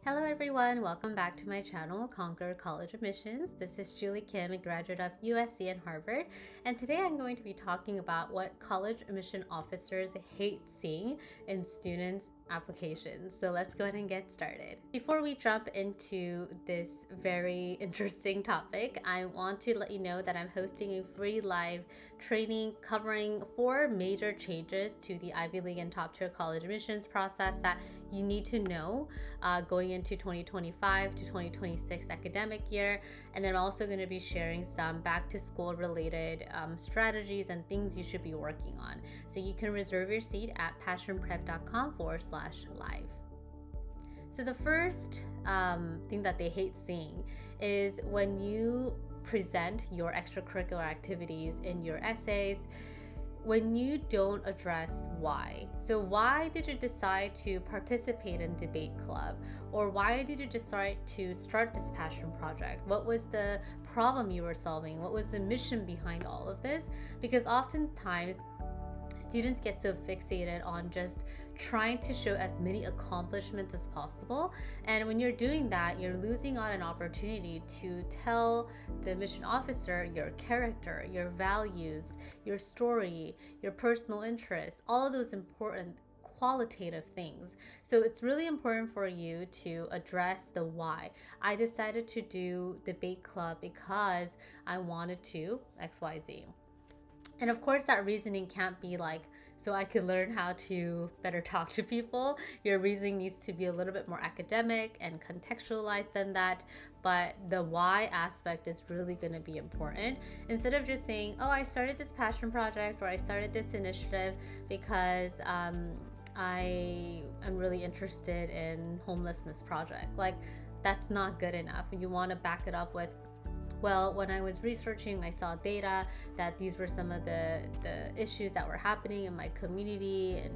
Hello everyone, welcome back to my channel, Conquer College Admissions. This is Julie Kim, a graduate of USC and Harvard, and today I'm going to be talking about what college admission officers hate seeing in students' applications. So let's go ahead and get started. Before we jump into this very interesting topic, I want to let you know that I'm hosting a free live training covering 4 major changes to the Ivy League and top tier college admissions process that you need to know going into 2025 to 2026 academic year. And then I'm also going to be sharing some back to school related strategies and things you should be working on. So you can reserve your seat at passionprep.com/live. So the first thing that they hate seeing is when you present your extracurricular activities in your essays, when you don't address why. So why did you decide to participate in debate club? Or why did you decide to start this passion project? What was the problem you were solving? What was the mission behind all of this? Because oftentimes students get so fixated on just trying to show as many accomplishments as possible. And when you're doing that, you're losing out an opportunity to tell the mission officer your character, your values, your story, your personal interests, all of those important qualitative things. So it's really important for you to address the why. I decided to do debate club because I wanted to XYZ. And of course, that reasoning can't be like, so I could learn how to better talk to people. Your reasoning needs to be a little bit more academic and contextualized than that. But the why aspect is really going to be important. Instead of just saying, oh, I started this passion project or I started this initiative because I am really interested in homelessness project. Like, that's not good enough. You want to back it up with, well, when I was researching, I saw data that these were some of the issues that were happening in my community,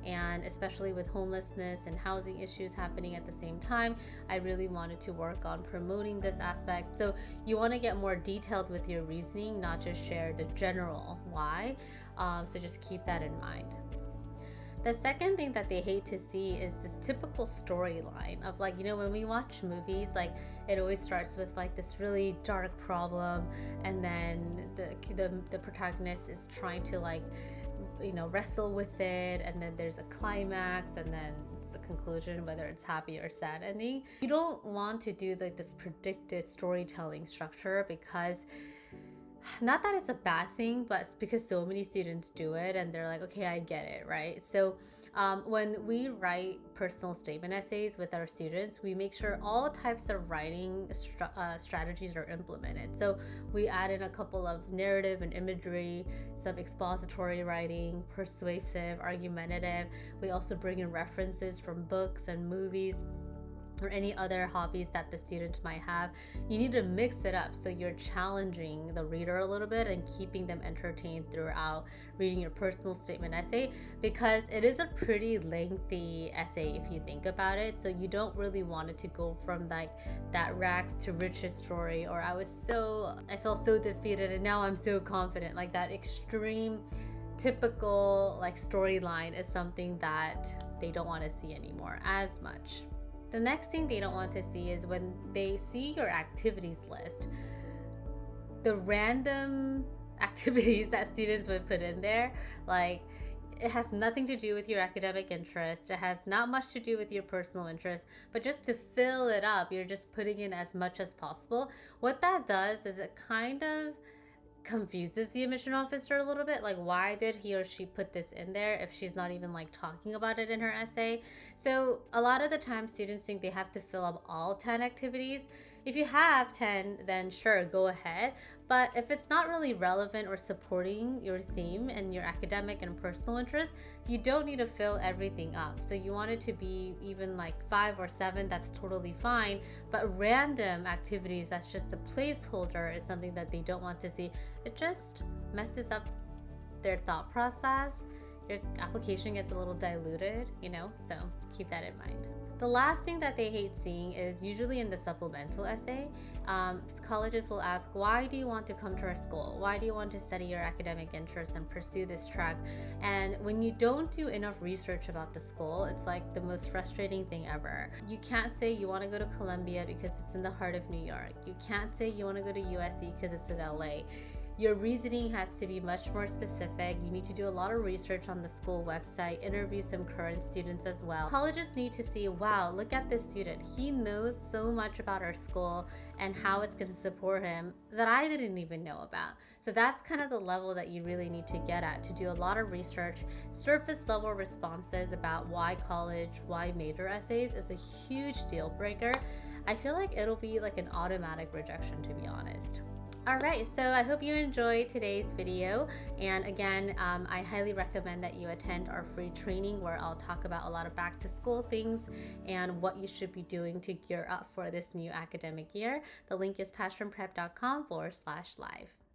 and especially with homelessness and housing issues happening at the same time, I really wanted to work on promoting this aspect. So you want to get more detailed with your reasoning, not just share the general why. So just keep that in mind. The second thing that they hate to see is this typical storyline of, like, when we watch movies, like, it always starts with like this really dark problem, and then the protagonist is trying to wrestle with it, and then there's a climax, and then it's the conclusion, whether it's happy or sad ending. You don't want to do like this predicted storytelling structure, because not that it's a bad thing, but it's because so many students do it and they're like, okay, I get it, right? So when we write personal statement essays with our students, we make sure all types of writing strategies are implemented. So we add in a couple of narrative and imagery, some expository writing, persuasive, argumentative. We also bring in references from books and movies or any other hobbies that the student might have. You need to mix it up so you're challenging the reader a little bit and keeping them entertained throughout reading your personal statement essay, because it is a pretty lengthy essay if you think about it. So you don't really want it to go from like that rags to riches story, or I felt so defeated and now I'm so confident. Like that extreme typical like storyline is something that they don't want to see anymore as much. The next thing they don't want to see is when they see your activities list, the random activities that students would put in there, like it has nothing to do with your academic interest. It has not much to do with your personal interest, but just to fill it up, you're just putting in as much as possible. What that does is it kind of confuses the admission officer a little bit, like why did he or she put this in there if she's not even like talking about it in her essay. So a lot of the time students think they have to fill up all 10 activities. If you have 10, then sure, go ahead. But if it's not really relevant or supporting your theme and your academic and personal interests, you don't need to fill everything up. So you want it to be even like 5 or 7, that's totally fine. But random activities that's just a placeholder is something that they don't want to see. It just messes up their thought process. Your application gets a little diluted, so keep that in mind. The last thing that they hate seeing is usually in the supplemental essay. Colleges will ask, why do you want to come to our school? Why do you want to study your academic interests and pursue this track? And when you don't do enough research about the school, it's like the most frustrating thing ever. You can't say you want to go to Columbia because it's in the heart of New York. You can't say you want to go to USC because it's in LA. Your reasoning has to be much more specific. You need to do a lot of research on the school website, interview some current students as well. Colleges need to see, wow, look at this student. He knows so much about our school and how it's going to support him that I didn't even know about. So that's kind of the level that you really need to get at, to do a lot of research. Surface level responses about why college, why major essays is a huge deal breaker. I feel like it'll be like an automatic rejection, to be honest. Alright, so I hope you enjoyed today's video, and again, I highly recommend that you attend our free training where I'll talk about a lot of back to school things and what you should be doing to gear up for this new academic year. The link is passionprep.com/live.